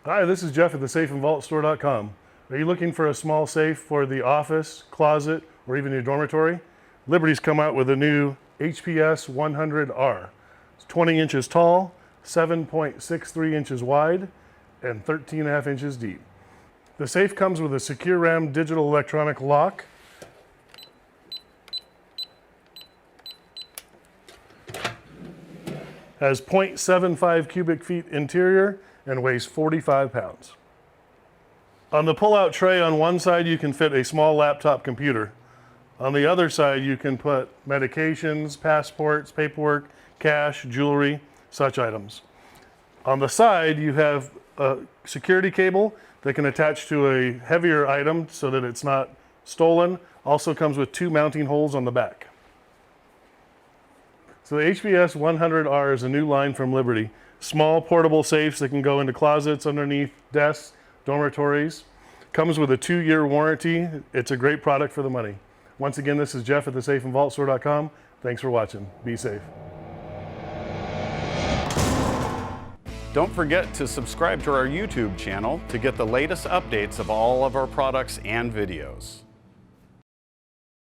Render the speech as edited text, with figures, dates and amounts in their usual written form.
Hi, this is Jeff at thesafeandvaultstore.com. Are you looking for a small safe for the office, closet, or even your dormitory? Liberty's come out with a new HPS-100-R. It's 20 inches tall, 7.63 inches wide, and 13.5 inches deep. The safe comes with a Securam digital electronic lock, has 0.75 cubic feet interior, and weighs 45 pounds. On the pull-out tray on one side, you can fit a small laptop computer. On the other side, you can put medications, passports, paperwork, cash, jewelry, such items. On the side, you have a security cable that can attach to a heavier item so that it's not stolen. Also comes with 2 mounting holes on the back. So the HPS-100-R is a new line from Liberty. Small portable safes that can go into closets, underneath desks, dormitories. Comes with a 2-year warranty. It's a great product for the money. Once again, this is Jeff at thesafeandvaultstore.com. Thanks for watching. Be safe. Don't forget to subscribe to our YouTube channel to get the latest updates of all of our products and videos.